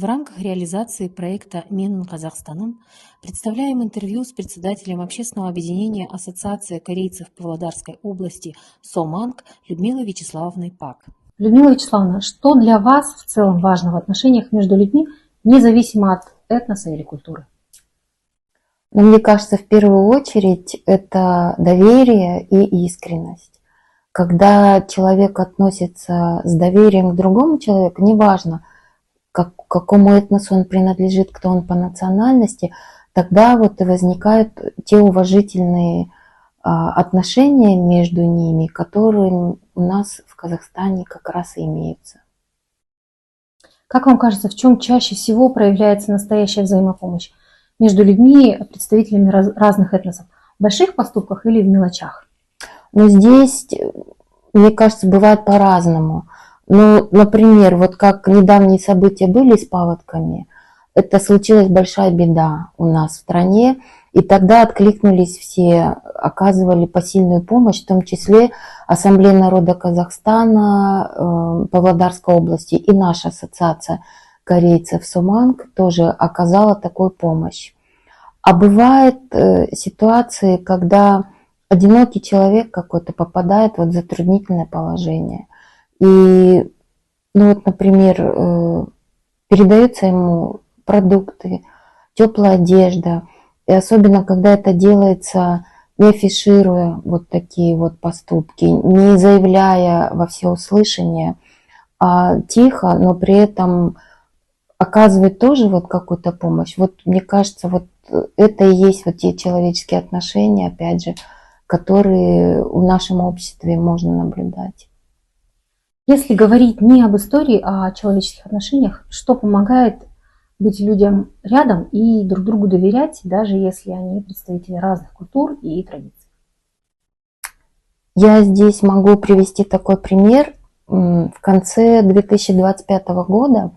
В рамках реализации проекта «Менің Қазақстаным» представляем интервью с председателем общественного объединения Ассоциации корейцев Павлодарской области «Соманг» Людмилой Вячеславовной Пак. Людмила Вячеславовна, что для вас в целом важно в отношениях между людьми, независимо от этноса или культуры? Мне кажется, в первую очередь это доверие и искренность. Когда человек относится с доверием к другому человеку, неважно, к какому этносу он принадлежит, кто он по национальности, тогда вот и возникают те уважительные отношения между ними, которые у нас в Казахстане как раз и имеются. Как вам кажется, в чем чаще всего проявляется настоящая взаимопомощь между людьми, представителями разных этносов? В больших поступках или в мелочах? Но здесь, мне кажется, бывает по-разному. Ну, например, вот как недавние события были с паводками, это случилась большая беда у нас в стране, и тогда откликнулись все, оказывали посильную помощь, в том числе Ассамблея народа Казахстана Павлодарской области и наша ассоциация корейцев Соманг тоже оказала такую помощь. А бывают ситуации, когда одинокий человек какой-то попадает в затруднительное положение. И, ну вот, например, передаются ему продукты, теплая одежда. И особенно, когда это делается, не афишируя вот такие вот поступки, не заявляя во всеуслышание, а тихо, но при этом оказывать тоже вот какую-то помощь. Вот мне кажется, вот это и есть вот те человеческие отношения, опять же, которые в нашем обществе можно наблюдать. Если говорить не об истории, а о человеческих отношениях, что помогает быть людям рядом и друг другу доверять, даже если они представители разных культур и традиций? Я здесь могу привести такой пример. В конце 2025 года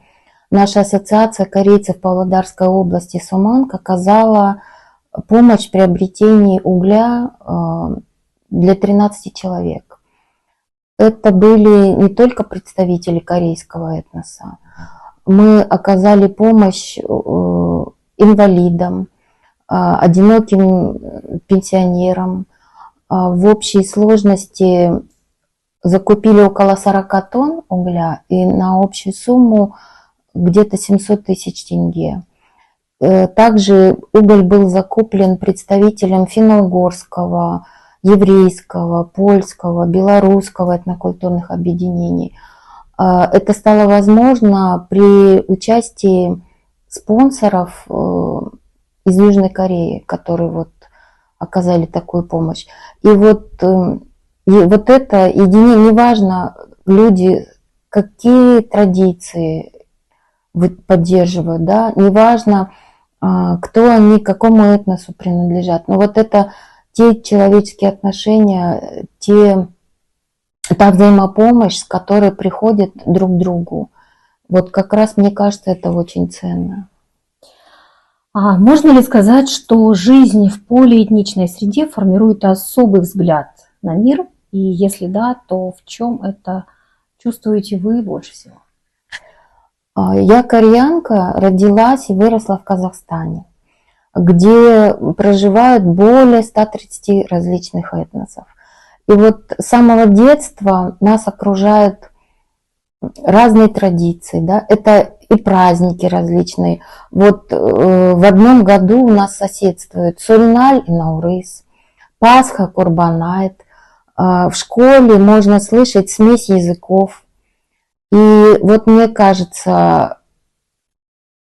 наша ассоциация корейцев Павлодарской области Соманг оказала помощь в приобретении угля для 13 человек. Это были не только представители корейского этноса. Мы оказали помощь инвалидам, одиноким пенсионерам. В общей сложности закупили около 40 тонн угля и на общую сумму где-то 700 тысяч тенге. Также уголь был закуплен представителям финно-угорского, еврейского, польского, белорусского этнокультурных объединений. Это стало возможно при участии спонсоров из Южной Кореи, которые вот оказали такую помощь. И вот это единение, неважно, люди, какие традиции поддерживают, да, неважно, кто они, к какому этносу принадлежат. Но вот это те человеческие отношения, та взаимопомощь, с которой приходят друг к другу. Вот как раз, мне кажется, это очень ценно. А можно ли сказать, что жизнь в полиэтничной среде формирует особый взгляд на мир? И если да, то в чем это чувствуете вы больше всего? Я кореянка, родилась и выросла в Казахстане, где проживают более 130 различных этносов. И вот с самого детства нас окружают разные традиции, да, это и праздники различные. Вот в одном году у нас соседствуют Сульналь и Наурыз, Пасха, Курбан-айт. В школе можно слышать смесь языков. И вот мне кажется,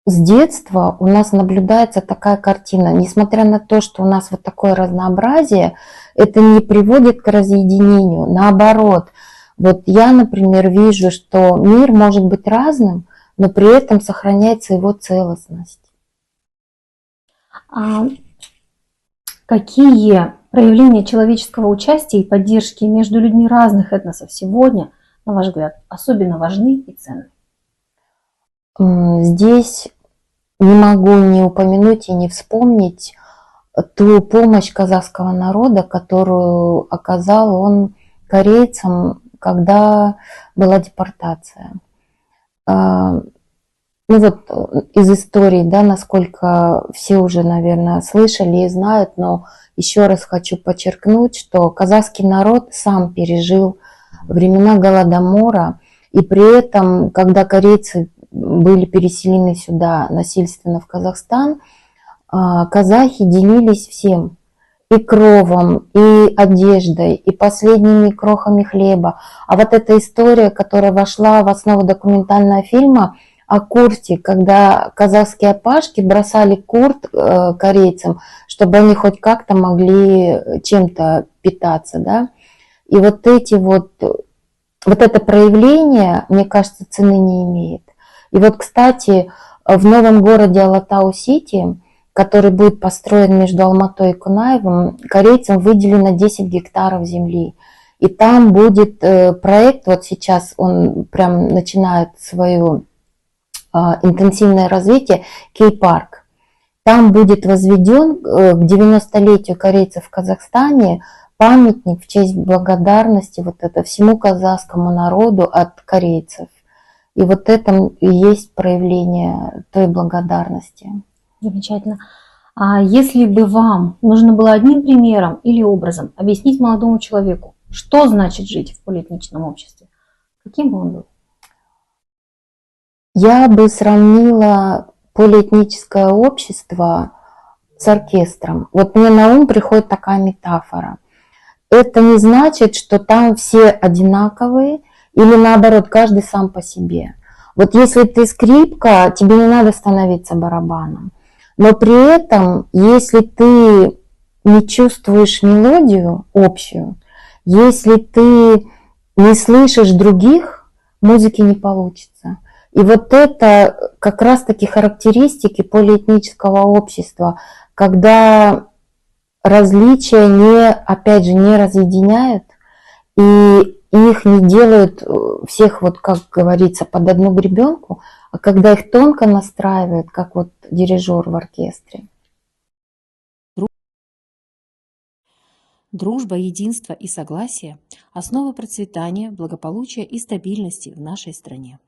с детства у нас наблюдается такая картина. Несмотря на то, что у нас вот такое разнообразие, это не приводит к разъединению. Наоборот, вот я, например, вижу, что мир может быть разным, но при этом сохраняется его целостность. А какие проявления человеческого участия и поддержки между людьми разных этносов сегодня, на ваш взгляд, особенно важны и ценны? Здесь не могу не упомянуть и не вспомнить ту помощь казахского народа, которую оказал он корейцам, когда была депортация. Ну вот из истории, да, насколько все уже, наверное, слышали и знают, но еще раз хочу подчеркнуть, что казахский народ сам пережил времена Голодомора, и при этом, когда корейцы были переселены сюда насильственно в Казахстан, казахи делились всем, и кровом, и одеждой, и последними крохами хлеба. А вот эта история, которая вошла в основу документального фильма о курте, когда казахские апашки бросали курт корейцам, чтобы они хоть как-то могли чем-то питаться, да. И вот это проявление, мне кажется, цены не имеет. И вот, кстати, в новом городе Алатау-Сити, который будет построен между Алматой и Кунаевым, корейцам выделено 10 гектаров земли. И там будет проект, вот сейчас он прям начинает свое интенсивное развитие, Кей-парк. Там будет возведен к 90-летию корейцев в Казахстане памятник в честь благодарности вот это всему казахскому народу от корейцев. И вот это и есть проявление той благодарности. Замечательно. А если бы вам нужно было одним примером или образом объяснить молодому человеку, что значит жить в полиэтничном обществе, каким бы он был? Я бы сравнила полиэтническое общество с оркестром. Вот мне на ум приходит такая метафора. Это не значит, что там все одинаковые или наоборот, каждый сам по себе. Вот если ты скрипка, тебе не надо становиться барабаном. Но при этом, если ты не чувствуешь мелодию общую, если ты не слышишь других, музыки не получится. И вот это как раз-таки характеристики полиэтнического общества, когда различия опять же, не разъединяют, и их не делают всех, вот как говорится, под одну гребенку, а когда их тонко настраивают, как вот дирижер в оркестре. Дружба, единство и согласие – основа процветания, благополучия и стабильности в нашей стране.